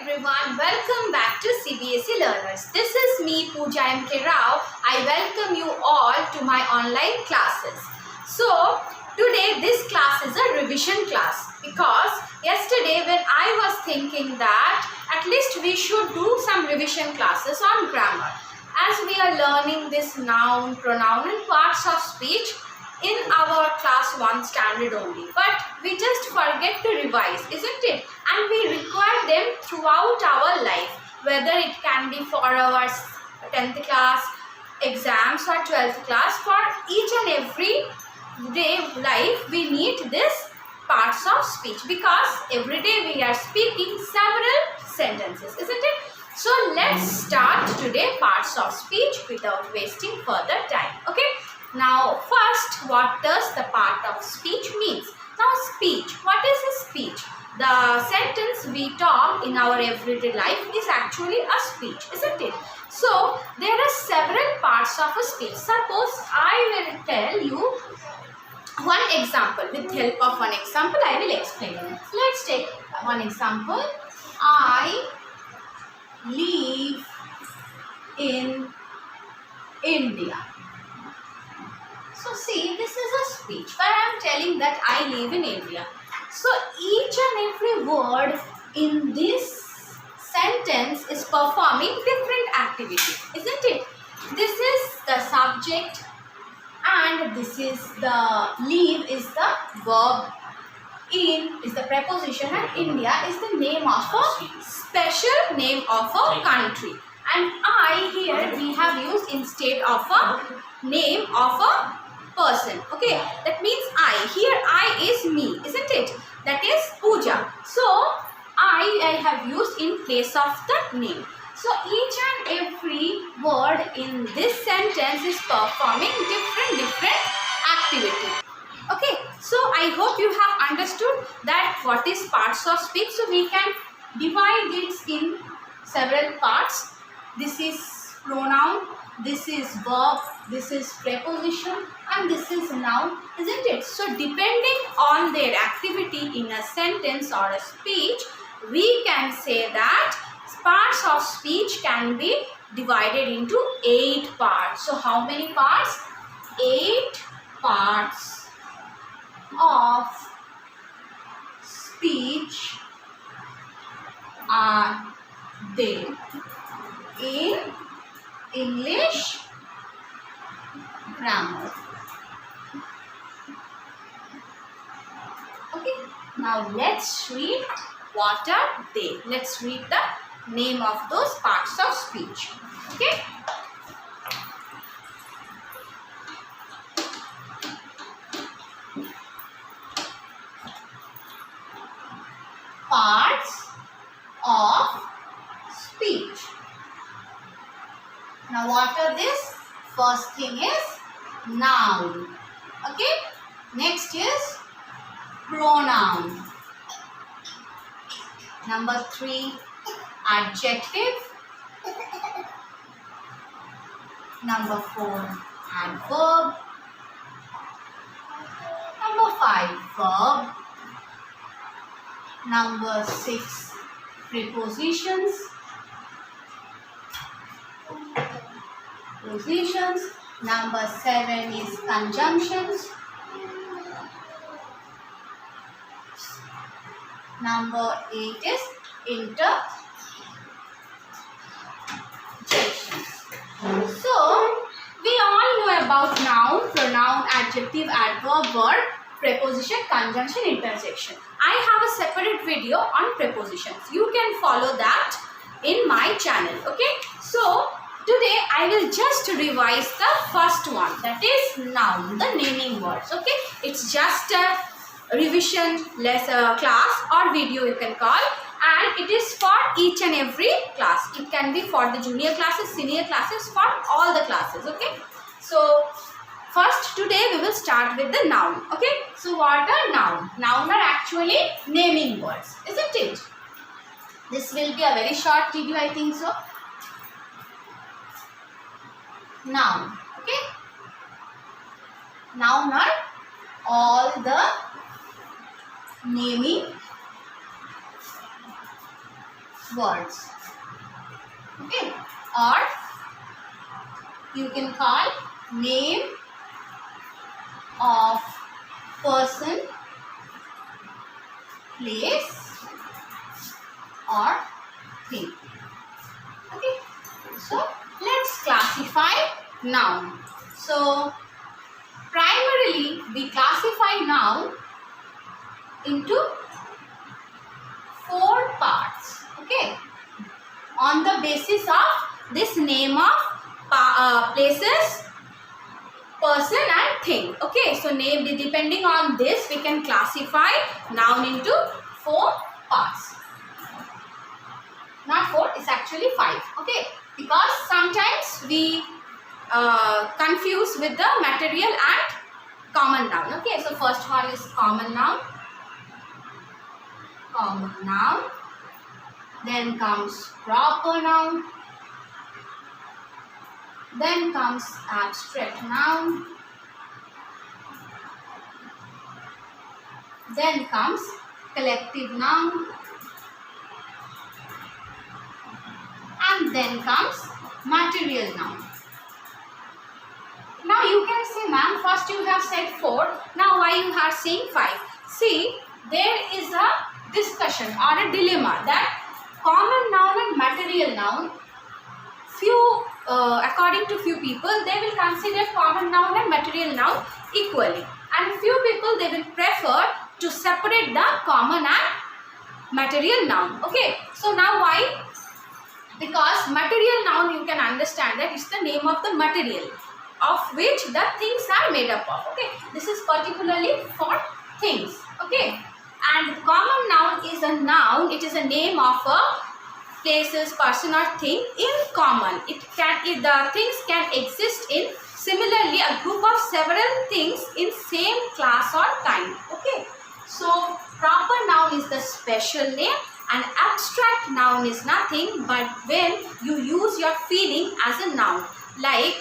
everyone, welcome back to CBSE Learners. This is me Pooja M.K. Rao. I welcome you all to my online classes. So today this class is a revision class because yesterday when I was thinking that at least we should do some revision classes on grammar as we are learning this noun, pronoun and parts of speech in our class 1 standard only, but we just forget to revise, isn't it? And we require them throughout our life, whether it can be for our 10th class exams or 12th class. For each and every day life we need this parts of speech because every day we are speaking several sentences, isn't it? So let's start today parts of speech without wasting further time. Okay, now first, what does the part of speech means? Now speech, what is a speech? The sentence we talk in our everyday life is actually a speech, isn't it? So there are several parts of a speech. Suppose I will tell you one example. With help of one example I will explain. Let's take one example. I live in India. So see, this is a speech where I am telling that I live in India. So each and every word in this sentence is performing different activity, isn't it? This is the subject and this is the live is the verb, in is the preposition and India is the name of a special name of a country. And I here we have used instead of a name of a person. Okay, that means I. Here I is me, isn't it? That is Pooja. So I have used in place of the name. So each and every word in this sentence is performing different activity. Okay, so I hope you have understood that what is parts of speech. So we can divide it in several parts. This is pronoun, this is verb, this is preposition and this is noun, isn't it? So depending on their activity in a sentence or a speech, we can say that parts of speech can be divided into 8 parts. So how many parts? 8 parts of speech are there in English grammar. Okay, now let's read what are they. Let's read the name of those parts of speech. Okay. Parts of speech. Now what are this? First thing is noun. Okay. Next is pronoun. Number 3, adjective. Number 4, adverb. Number 5, verb. Number 6, prepositions. Number 7 is conjunctions. Number 8 is interjections. So we all know about noun, pronoun, adjective, adverb, verb, preposition, conjunction, interjection. I have a separate video on prepositions. You can follow that in my channel. Okay. So today I will just revise the first one, that is noun, the naming words. Okay. It's just a revision class or video you can call, and it is for each and every class. It can be for the junior classes, senior classes, for all the classes. Okay. So first today we will start with the noun. Okay. So what are noun? Noun are actually naming words, isn't it? This will be a very short video, I think so. Noun. Okay. Noun are all the naming words. Okay, or you can call name of person, place or thing. Okay, so let's classify noun. So primarily we classify noun into 4 parts. Okay, on the basis of this name of places, person and thing. Okay, so name, depending on this we can classify noun into 4 parts. Not 4, it's actually 5. Okay, because sometimes we confuse with the material and common noun. Okay, so first one is common noun. Common noun. Then comes proper noun. Then comes abstract noun. Then comes collective noun. And then comes material noun. Now you can say, ma'am, first you have said 4. Now why you are saying 5? See, there is a discussion or a dilemma that common noun and material noun, according to few people, they will consider common noun and material noun equally, and few people they will prefer to separate the common and material noun. Okay, so now why? Because material noun, you can understand that it's the name of the material of which the things are made up of. Okay, this is particularly for things. Okay, and common noun is a noun. It is a name of a places, person or thing in common. The things can exist in similarly a group of several things in same class or kind. Okay, so proper noun is the special name, and abstract noun is nothing but when you use your feeling as a noun. Like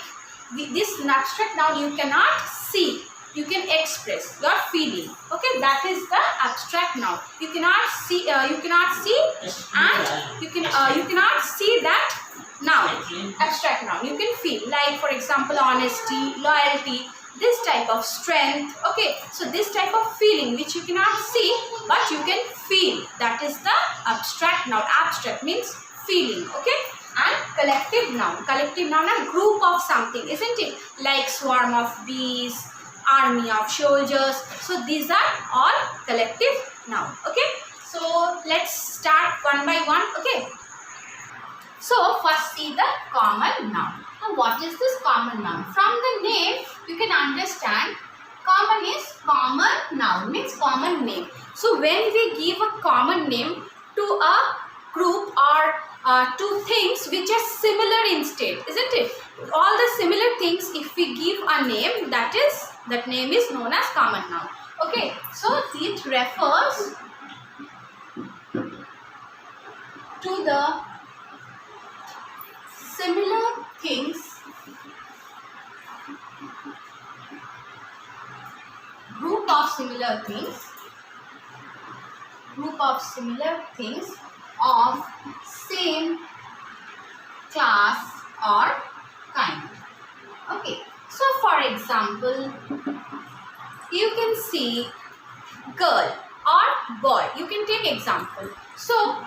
this abstract noun you cannot see, you can express your feeling. Okay, that is the abstract noun. You cannot see, and you cannot see that noun. Abstract noun you can feel, like for example honesty, loyalty, this type of strength. Okay, so this type of feeling which you cannot see but you can feel, that is the abstract noun. Abstract means feeling. Okay, and collective noun. Collective noun, a group of something, isn't it? Like swarm of bees, army of soldiers. So these are all collective noun. Okay, so let's start one by one. Okay, so first see the common noun. Now what is this common noun? From the name you can understand common is common noun, means common name. So when we give a common name to a group or to things which are similar in state, isn't it? All the similar things, if we give a name, that name is known as common noun. Okay, so it refers to the similar things group of similar things of same class or kind. Okay, so for example you can see girl or boy. You can take example. So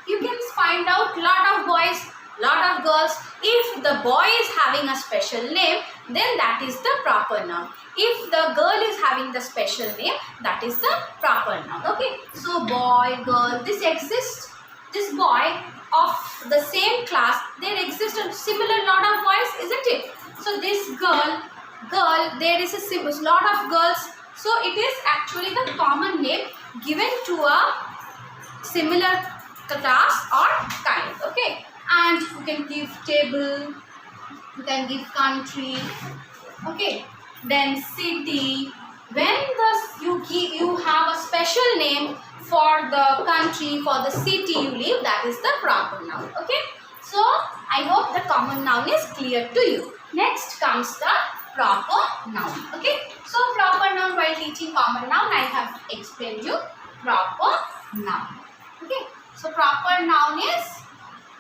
you can find out lot of boys, lot of girls. If the boy is having a special name, then that is the proper noun. If the girl is having the special name, that is the proper noun. Okay, so boy, girl, this exists. This boy of the same class, there exists a similar lot of boys, isn't it? So this girl, there is a lot of girls. So it is actually the common name given to a similar class or kind. Okay, and you can give table, you can give country. Okay, then city. When you have a special name for the country, for the city you live, that is the proper noun. Okay, so I hope the common noun is clear to you. Next comes the proper noun. Okay, so proper noun, while teaching common noun, I have explained you proper noun. Okay, So proper noun is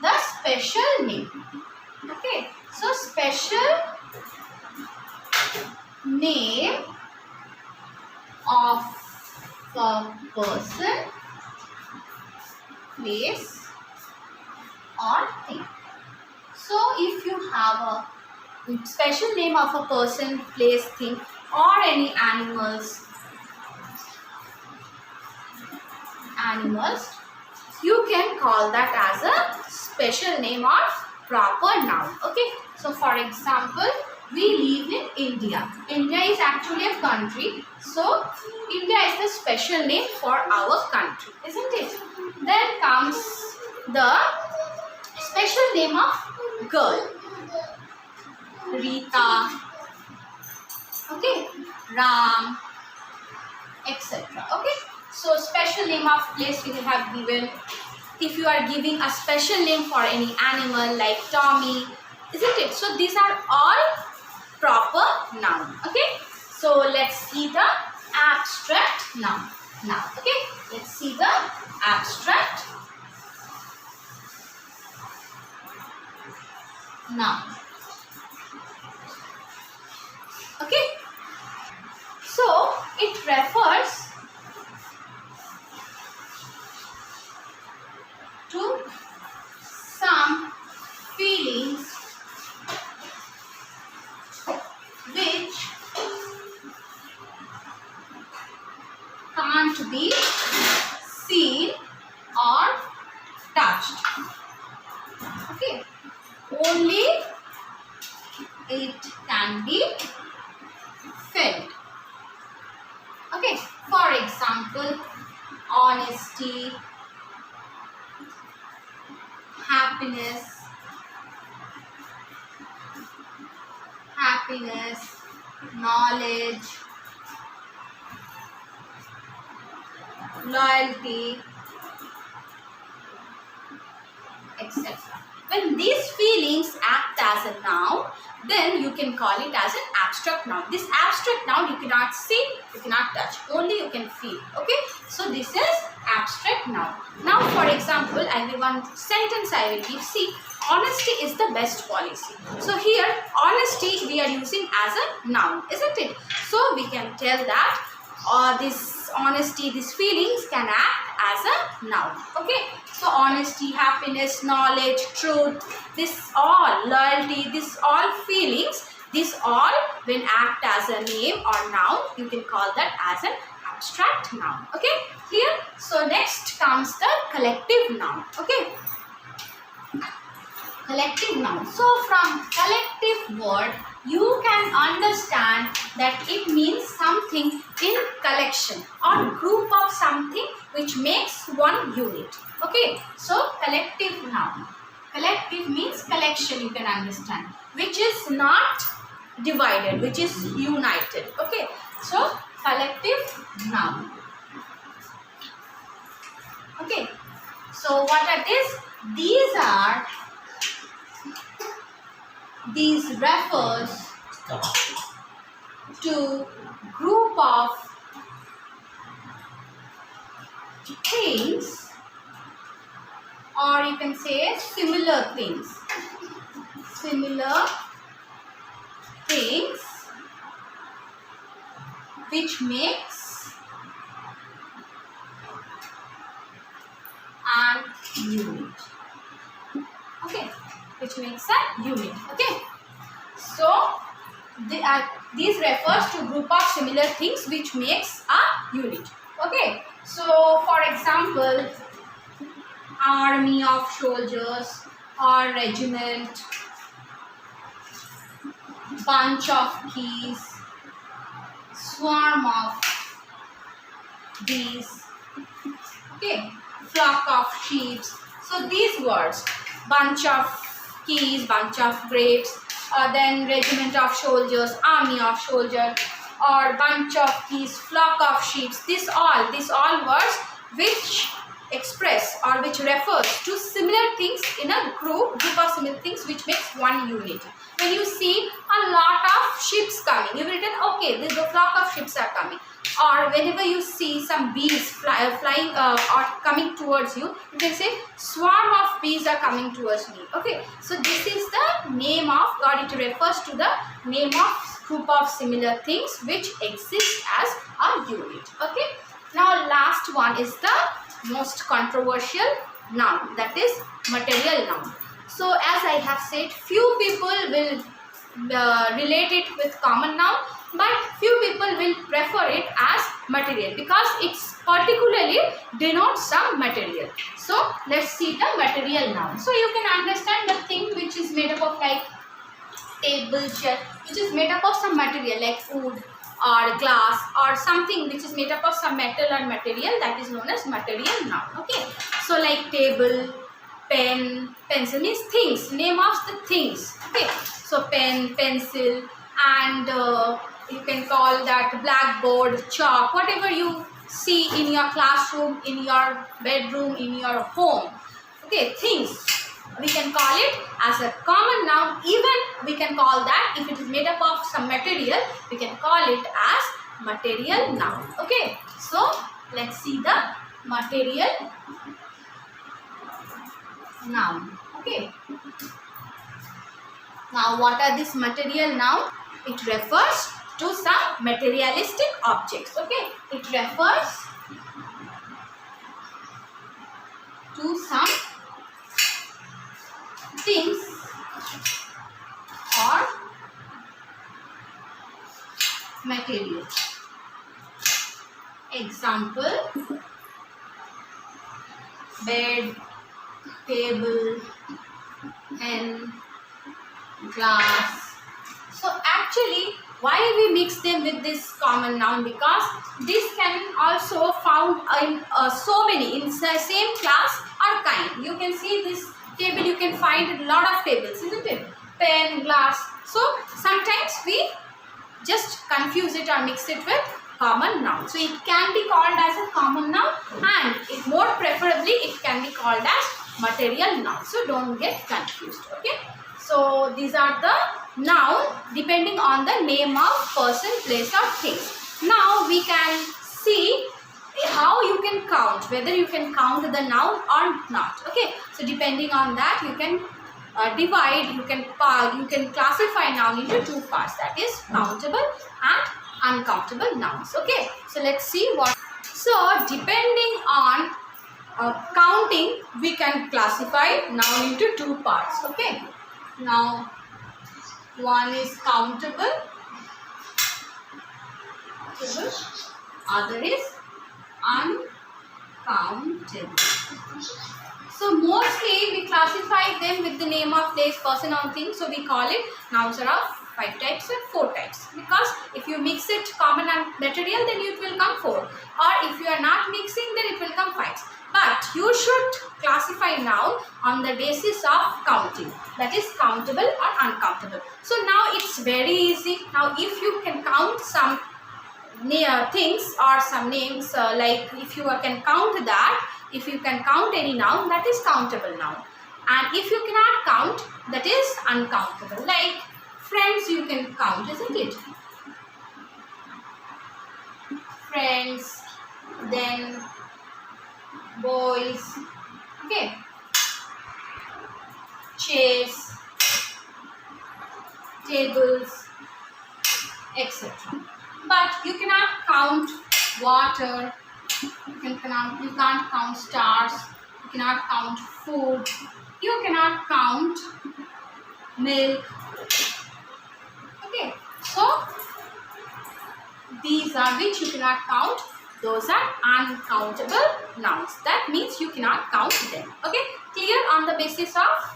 the special name. Okay. So special name of a person, place or thing. So if you have a special name of a person, place, thing or any animals, you can call that as a special name or proper noun. Okay. So for example, we live in India. India is actually a country. So India is the special name for our country, isn't it? Then comes the special name of girl. Rita, okay, Ram, etc. Okay. So special name of place we have given. If you are giving a special name for any animal like Tommy, isn't it? So these are all proper noun. Okay. So let's see the abstract noun now. Okay. Let's see the abstract noun. Okay. So it refers to some feelings which can't be seen or touched. Okay. Only it can be felt. Okay. For example, honesty, happiness, knowledge, loyalty, etc. When these feelings act as a noun, then you can call it as an abstract noun. This abstract noun you cannot see, you cannot touch, only you can feel. Okay, so this is abstract noun. Now for example, I will one sentence I will give. See, honesty is the best policy. So here honesty we are using as a noun, isn't it? So we can tell that this honesty, these feelings can act as a noun. Okay, so honesty, happiness, knowledge, truth, this all, loyalty, this all feelings, this all when act as a name or noun, you can call that as an abstract noun. Okay, clear? So next comes the collective noun. Okay, collective noun. So from collective word you can understand that it means something in collection or group of something which makes one unit. Okay, so collective noun. Collective means collection, you can understand, which is not divided, which is united. Okay, so collective noun. Okay, so what are these? These refers to group of things, or you can say similar things. Similar things which makes an unit. Okay, which makes a unit. Okay, so these refers to group of similar things which makes a unit. Okay, so for example, army of soldiers or regiment, bunch of keys, swarm of bees, okay, flock of sheep. So these words, bunch of keys, bunch of grapes, then regiment of soldiers, army of soldiers, or bunch of keys, flock of sheep. These all words which express or which refers to similar things in a group of similar things which makes one unit. When you see a lot of ships coming, you will tell, okay, the flock of ships are coming. or whenever you see some bees flying or coming towards you, you can say swarm of bees are coming towards me. Okay, so this is the name of, or it refers to the name of group of similar things which exist as a unit. Okay, now last one is the most controversial noun, that is material noun. So as I have said, few people will relate it with common noun, but few people will prefer it as material because it's particularly denotes some material. So let's see the material noun. So you can understand the thing which is made up of like table, chair, which is made up of some material like wood or glass or something which is made up of some metal or material, that is known as material noun. Okay, so like table, pen, pencil means things, name of the things. Okay, so pen, pencil, and you can call that blackboard, chalk, whatever you see in your classroom, in your bedroom, in your home. Okay, things, we can call it as a common noun. Even we can call that, if it is made up of some material, we can call it as material noun. Okay, so let's see the material noun. Okay, now what are these material noun? It refers to some materialistic objects. Okay, it refers to some things or material. Example, bed, table, pen, glass. So actually, why we mix them with this common noun? Because this can also found in so many in the same class or kind. You can see this table, you can find a lot of tables, isn't it? Pen, glass. So sometimes we just confuse it or mix it with common noun. So it can be called as a common noun, and it more preferably it can be called as material noun. So don't get confused. Okay, so these are the noun depending on the name of person, place or things. Now we can see how you can count, whether you can count the noun or not. Okay, so depending on that you can divide, you can classify noun into two parts, that is countable and uncountable nouns. Okay, so let's see what. So depending on counting, we can classify noun into two parts. Okay, now one is countable, other is uncountable. So mostly we classify them with the name of place, person or thing. So we call it nouns are of 5 types and 4 types. Because if you mix it common and material, then it will come 4. Or if you are not mixing, then it will come 5. But you should classify noun on the basis of counting. That is countable or uncountable. So now it's very easy. Now if you can count some things or some names, like if you can count that, if you can count any noun, that is countable noun. And if you cannot count, that is uncountable. Like friends you can count, isn't it? Friends, then boys, okay, chairs, tables, etc. But you cannot count water, you can't count stars, you cannot count food, you cannot count milk. Okay, so these are which you cannot count, those are uncountable nouns. That means you cannot count them. Okay, clear on the basis of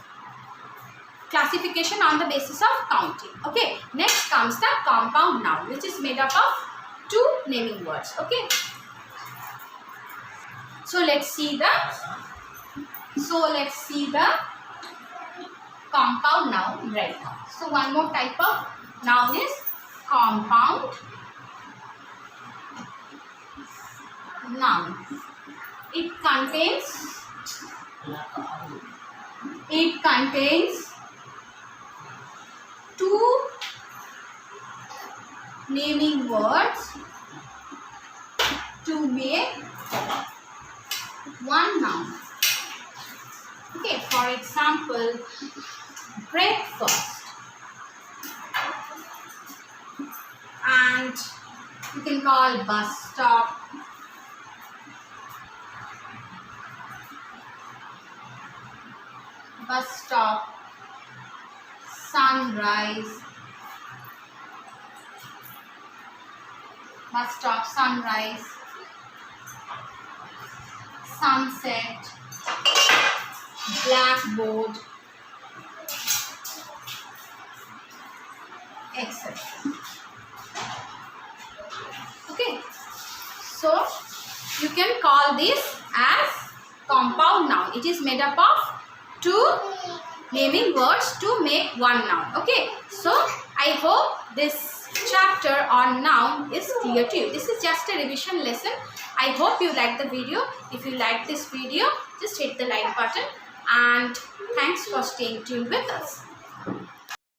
classification on the basis of counting. Okay, next comes the compound noun, which is made up of 2 naming words. Okay, so let's see the compound noun right now. So one more type of noun is compound noun. It contains 2 naming words to make one noun. Okay, for example, breakfast. And you can call bus stop, sunrise, sunset, blackboard, etc. Okay, so you can call this as compound noun. It is made up of two naming words to make one noun. Okay, so I hope this chapter on noun is clear to you. This is just a revision lesson. I hope you like the video. If you like this video, just hit the like button, and thanks for staying tuned with us.